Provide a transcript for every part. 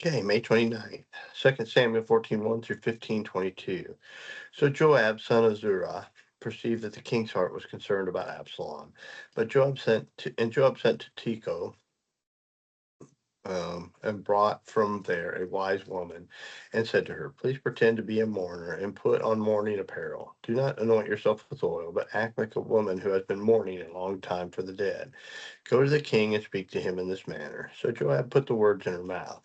Okay, May 29th, 2 Samuel 14:1 through 15:22. So Joab, son of Zerah, perceived that the king's heart was concerned about Absalom. But Joab sent to Tekoa, and brought from there a wise woman, and said to her, "Please pretend to be a mourner, and put on mourning apparel. Do not anoint yourself with oil, but act like a woman who has been mourning a long time for the dead. Go to the king and speak to him in this manner." So Joab put the words in her mouth.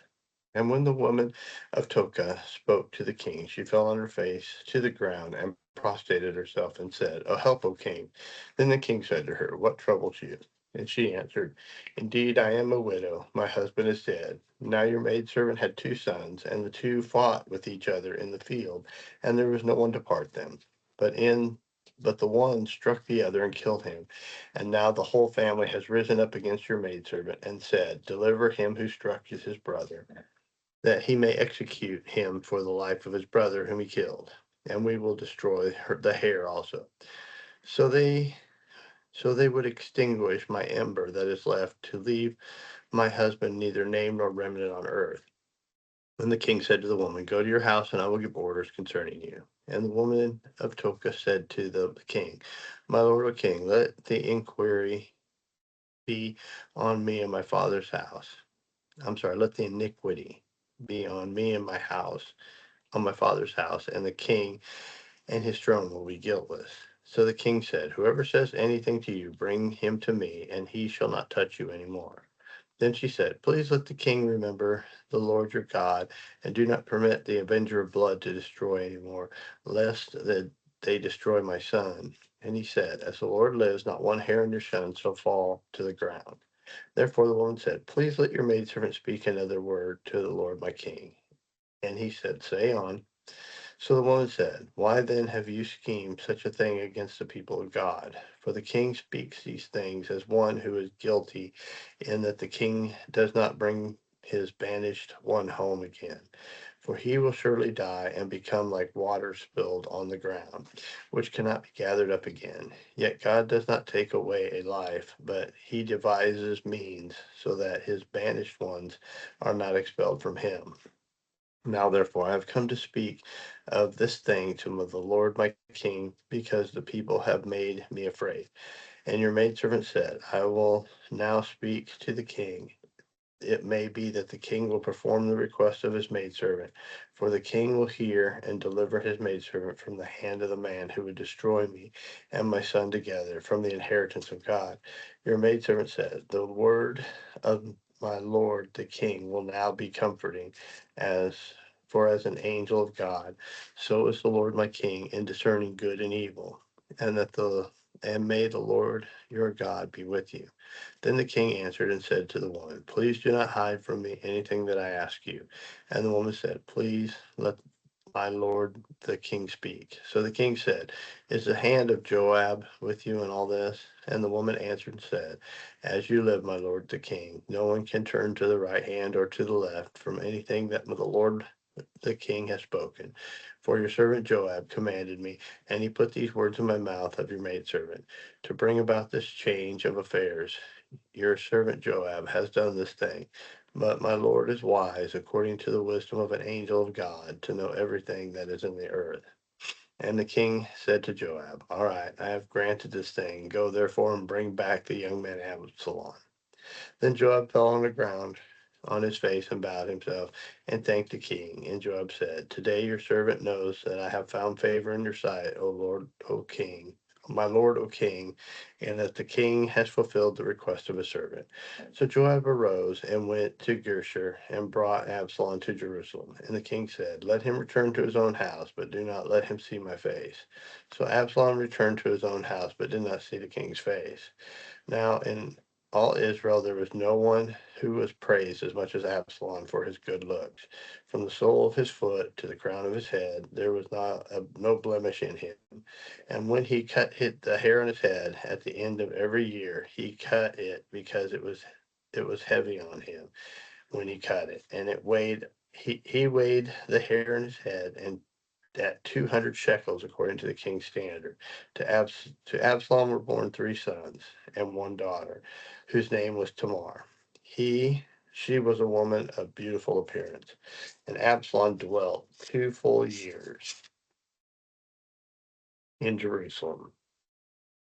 And when the woman of Toka spoke to the king, she fell on her face to the ground and prostrated herself and said, "Oh, help, O king." Then the king said to her, "What troubles you?" And she answered, "Indeed, I am a widow. My husband is dead. Now your maidservant had two sons, and the two fought with each other in the field, and there was no one to part them. But in but the one struck the other and killed him. And now the whole family has risen up against your maidservant and said, 'Deliver him who struck his brother, that he may execute him for the life of his brother whom he killed, and we will destroy the hair also.' So they would extinguish my ember that is left, to leave my husband neither name nor remnant on earth." Then the king said to the woman, "Go to your house, and I will give orders concerning you." And the woman of Toka said to the king, "My lord, O king, let the inquiry be on me and my father's house. I'm sorry, let the iniquity be on me and my house, on my father's house, and the king and his throne will be guiltless." So the king said, "Whoever says anything to you, bring him to me, and he shall not touch you any more." Then she said, "Please let the king remember the Lord your God, and do not permit the avenger of blood to destroy any more, lest that they destroy my son." And he said, "As the Lord lives, not one hair on your son shall fall to the ground." Therefore the woman said, "Please let your maidservant speak another word to the Lord my king." And he said, "Say on." So the woman said, "Why then have you schemed such a thing against the people of God? For the king speaks these things as one who is guilty, in that the king does not bring his banished one home again. For he will surely die and become like water spilled on the ground, which cannot be gathered up again. Yet God does not take away a life, but he devises means so that his banished ones are not expelled from him. Now therefore I have come to speak of this thing to the Lord my king, because the people have made me afraid." And your maidservant said, "I will now speak to the king. It may be that the king will perform the request of his maidservant, for the king will hear and deliver his maidservant from the hand of the man who would destroy me and my son together from the inheritance of God." Your maidservant said, "The word of my lord the king will now be comforting, as as an angel of God, so is the Lord my king in discerning good and evil, and may the Lord your God be with you." Then the king answered and said to the woman, "Please do not hide from me anything that I ask you." And the woman said, "Please let my lord the king speak." So the king said, "Is the hand of Joab with you in all this?" And the woman answered and said, "As you live, my lord the king, no one can turn to the right hand or to the left from anything that the Lord the king has spoken. For your servant Joab commanded me, and he put these words in my mouth of your maidservant, to bring about this change of affairs. Your servant Joab has done this thing. But my Lord is wise, according to the wisdom of an angel of God, to know everything that is in the earth." And the king said to Joab, "All right, I have granted this thing. Go therefore and bring back the young man Absalom." Then Joab fell on the ground on his face and bowed himself and thanked the king. And Joab said, "Today your servant knows that I have found favor in your sight, O Lord, O king, my lord, O king, and that the king has fulfilled the request of his servant." So Joab arose and went to Geshur and brought Absalom to Jerusalem. And the king said, "Let him return to his own house, but do not let him see my face." So Absalom returned to his own house, but did not see the king's face. Now in all Israel there was no one who was praised as much as Absalom for his good looks. From the sole of his foot to the crown of his head, there was no blemish in him. And when he hit the hair on his head at the end of every year, he cut it because it was heavy on him when he cut it, and it weighed. He weighed the hair in his head and at 200 shekels according to the king's standard. To Absalom were born three sons and one daughter, whose name was Tamar. He She was a woman of beautiful appearance. And Absalom dwelt 2 full years in Jerusalem,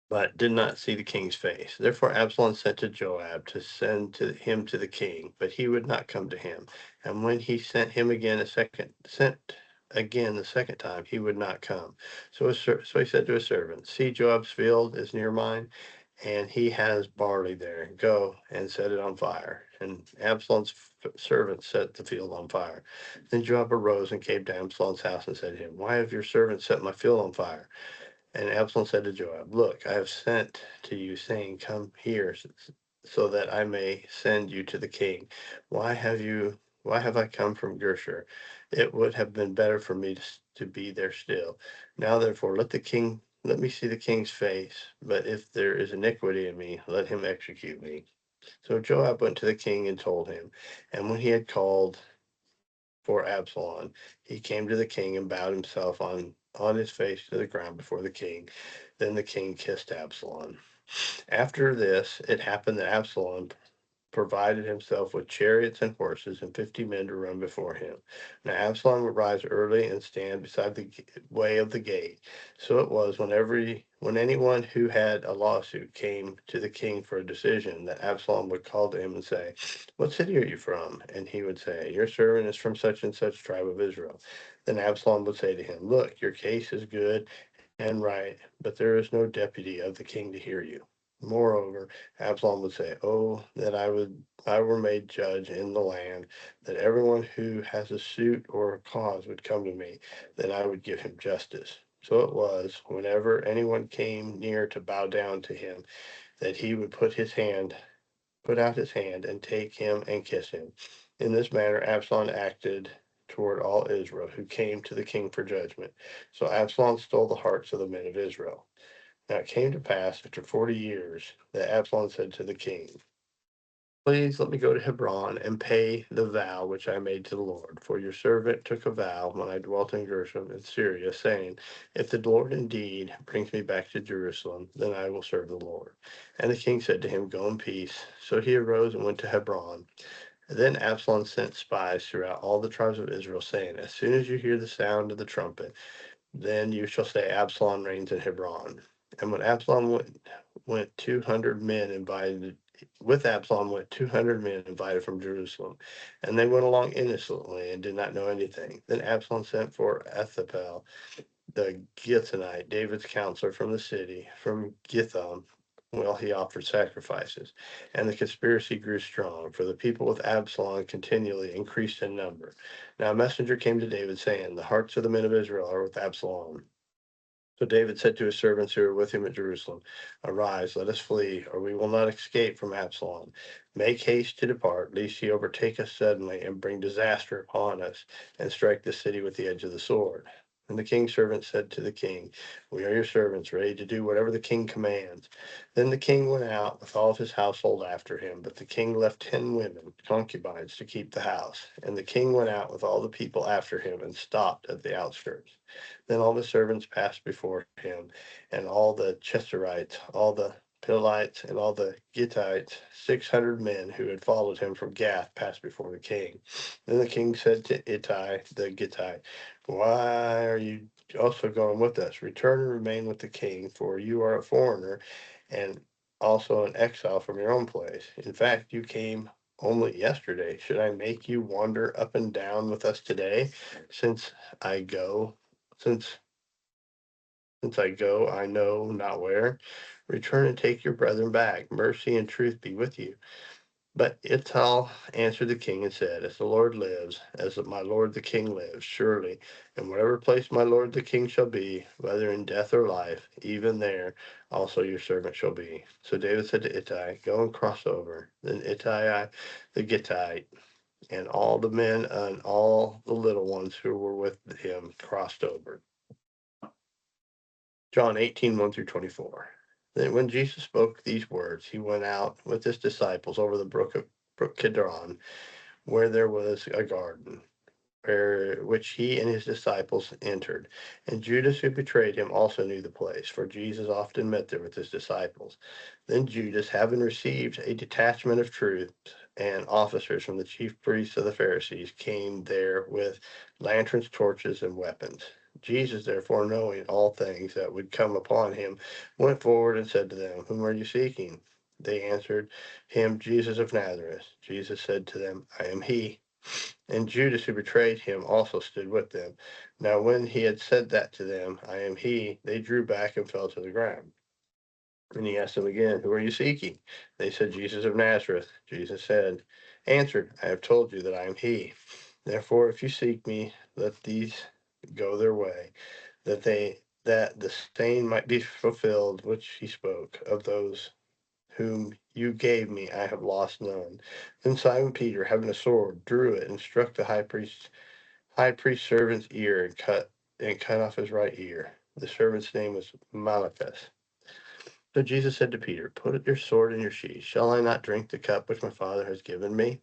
but did not see the king's face. Therefore Absalom sent to Joab to send him to the king, but he would not come to him. And when he sent again the second time, he would not come. So he said to his servant, "See, Joab's field is near mine, and he has barley there. Go and set it on fire." And Absalom's servant set the field on fire. Then Joab arose and came to Absalom's house and said to him, "Why have your servants set my field on fire?" And Absalom said to Joab, "Look, I have sent to you, saying, 'Come here, so that I may send you to the king.' Why have I come from Geshur? It would have been better for me to be there still. Now therefore let me see the king's face. But if there is iniquity in me, let him execute me." So Joab went to the king and told him. And when he had called for Absalom, he came to the king and bowed himself on his face to the ground before the king. Then the king kissed Absalom. After this, it happened that Absalom provided himself with chariots and horses and 50 men to run before him. Now Absalom would rise early and stand beside the way of the gate. So it was when anyone who had a lawsuit came to the king for a decision, that Absalom would call to him and say, "What city are you from?" And he would say, "Your servant is from such and such tribe of Israel." Then Absalom would say to him, "Look, your case is good and right, but there is no deputy of the king to hear you." Moreover, Absalom would say, "Oh, that I were made judge in the land, that everyone who has a suit or a cause would come to me, then I would give him justice." So it was, whenever anyone came near to bow down to him, that he would put out his hand, and take him and kiss him. In this manner Absalom acted toward all Israel who came to the king for judgment. So Absalom stole the hearts of the men of Israel. Now it came to pass after 40 years that Absalom said to the king, "Please let me go to Hebron and pay the vow which I made to the Lord. For your servant took a vow when I dwelt in Gershom in Syria, saying, 'If the Lord indeed brings me back to Jerusalem, then I will serve the Lord.' And the king said to him, 'Go in peace.' So he arose and went to Hebron. Then Absalom sent spies throughout all the tribes of Israel, saying, 'As soon as you hear the sound of the trumpet, then you shall say, Absalom reigns in Hebron.' And when Absalom went 200 men invited with Absalom went 200 men invited from Jerusalem, and they went along innocently and did not know anything. Then Absalom sent for Ahithophel the Githonite, David's counselor from the city, from Githom, while he offered sacrifices. And the conspiracy grew strong, for the people with Absalom continually increased in number. Now a messenger came to David, saying, 'The hearts of the men of Israel are with Absalom.' So David said to his servants who were with him at Jerusalem, 'Arise, let us flee, or we will not escape from Absalom. Make haste to depart, lest he overtake us suddenly and bring disaster upon us, and strike the city with the edge of the sword.' And the king's servants said to the king, 'We are your servants, ready to do whatever the king commands.' Then the king went out with all of his household after him, but the king left 10 women, concubines, to keep the house. And the king went out with all the people after him, and stopped at the outskirts. Then all the servants passed before him, and all the Cheserites, all the Pelethites, and all the Gittites, 600 men who had followed him from Gath, passed before the king. Then the king said to Ittai the Gittite, 'Why are you also going with us? Return and remain with the king, for you are a foreigner and also an exile from your own place. In fact, you came only yesterday. Should I make you wander up and down with us today, since I go since I go, I know not where? Return and take your brethren back. Mercy and truth be with you.' But Ittai answered the king and said, 'As the Lord lives, as my lord the king lives, surely, in whatever place my lord the king shall be, whether in death or life, even there also your servant shall be.' So David said to Ittai, 'Go and cross over.' Then Ittai the Gittite and all the men and all the little ones who were with him crossed over." John 18, 1-24. Then when Jesus spoke these words, he went out with his disciples over the brook Kidron, where there was a garden, which he and his disciples entered. And Judas, who betrayed him, also knew the place, for Jesus often met there with his disciples. Then Judas, having received a detachment of troops and officers from the chief priests of the Pharisees came there with lanterns, torches, and weapons. Jesus, therefore, knowing all things that would come upon him, went forward and said to them, "Whom are you seeking?" They answered him, "Jesus of Nazareth." Jesus said to them, "I am he." And Judas, who betrayed him, also stood with them. Now, when he had said that to them, "I am he," they drew back and fell to the ground. And he asked them again, "Who are you seeking?" They said, "Jesus of Nazareth." Jesus answered, "I have told you that I am he. Therefore, if you seek me, let these go their way, that the saying might be fulfilled which he spoke, of those whom you gave me, I have lost none." Then Simon Peter, having a sword, drew it and struck the high priest servant's ear and cut off his right ear. The servant's name was Malchus. So Jesus said to Peter, "Put your sword in your sheath. Shall I not drink the cup which my Father has given me?"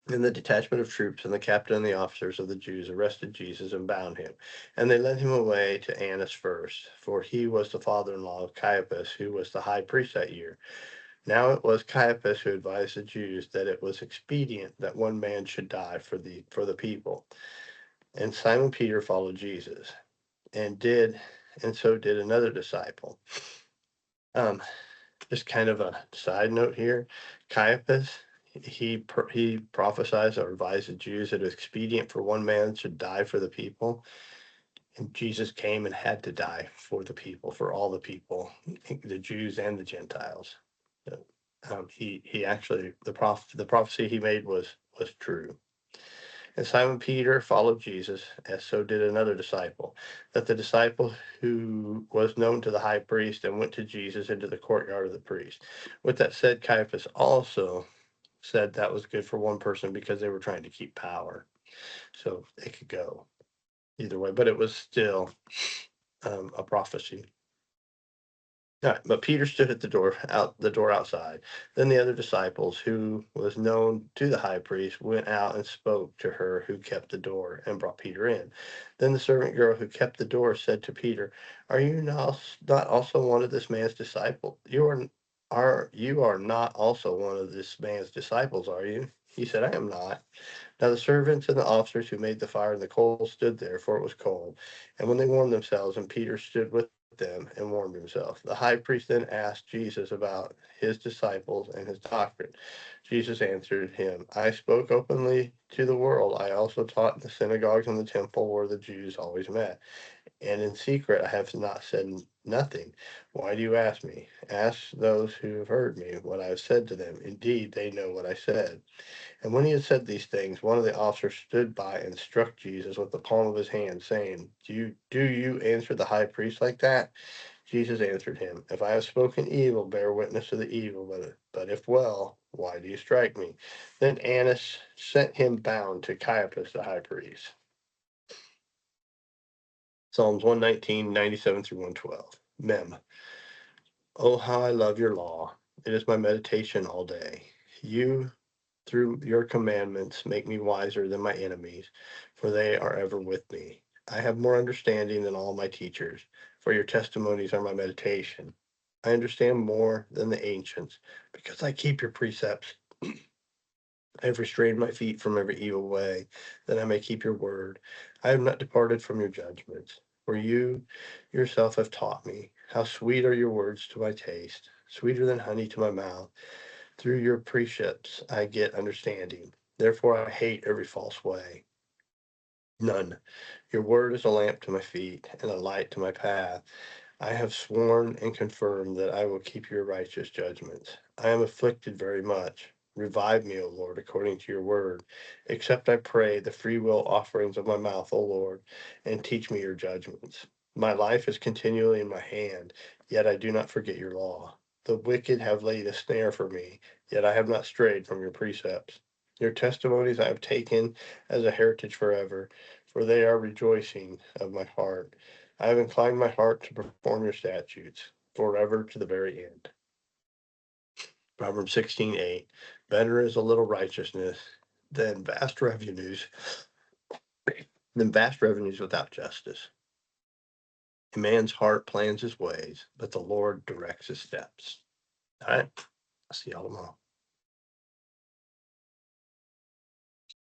Then the detachment of troops and the captain and the officers of the Jews arrested Jesus and bound him. And they led him away to Annas first, for he was the father-in-law of Caiaphas, who was the high priest that year. Now it was Caiaphas who advised the Jews that it was expedient that one man should die for the people. And Simon Peter followed Jesus, and so did another disciple. Um, just kind of a side note here, Caiaphas, he prophesied or advised the Jews that it was expedient for one man should die for the people, and Jesus came and had to die for the people, for all the people, the Jews and the Gentiles. So, he actually the prophecy he made was true. And Simon Peter followed Jesus, as so did another disciple. That the disciple who was known to the high priest and went to Jesus into the courtyard of the priest. With that said, Caiaphas also said that was good for one person because they were trying to keep power. So it could go either way, but it was still a prophecy. All right, but Peter stood at the door outside. Then the other disciples, who was known to the high priest, went out and spoke to her who kept the door and brought Peter in. Then the servant girl who kept the door said to Peter, "Are you not also one of this man's disciples? You are not also one of this man's disciples, are you?" He said, "I am not." Now the servants and the officers who made the fire and the coals stood there, for it was cold. And when they warmed themselves, and Peter stood with them and warmed himself, the high priest then asked Jesus about his disciples and his doctrine. Jesus answered him, "I spoke openly to the world. I also taught in the synagogues and the temple where the Jews always met. And in secret I have not said nothing. Why do you ask me? Ask those who have heard me what I have said to them. Indeed, they know what I said." And when he had said these things, one of the officers stood by and struck Jesus with the palm of his hand, saying, Do you answer the high priest like that?" Jesus answered him, "If I have spoken evil, bear witness to the evil, but if well, why do you strike me?" Then Annas sent him bound to Caiaphas the high priest. Psalms 119, 97 through 112. Mem. Oh, how I love your law. It is my meditation all day. You Through your commandments, make me wiser than my enemies, for they are ever with me. I have more understanding than all my teachers, for your testimonies are my meditation. I understand more than the ancients, because I keep your precepts. I have restrained my feet from every evil way, that I may keep your word. I have not departed from your judgments, for you yourself have taught me. How sweet are your words to my taste, sweeter than honey to my mouth. Through your precepts I get understanding. Therefore I hate every false way. None. Your word is a lamp to my feet and a light to my path. I have sworn and confirmed that I will keep your righteous judgments. I am afflicted very much. Revive me, O Lord, according to your word. Accept, I pray, the free will offerings of my mouth, O Lord, and teach me your judgments. My life is continually in my hand, yet I do not forget your law. The wicked have laid a snare for me, yet I have not strayed from your precepts. Your testimonies I have taken as a heritage forever, for they are rejoicing of my heart. I have inclined my heart to perform your statutes forever to the very end. Proverbs 16:8. Better is a little righteousness than vast revenues, without justice. A man's heart plans his ways, but the Lord directs his steps. All right. I'll see y'all tomorrow.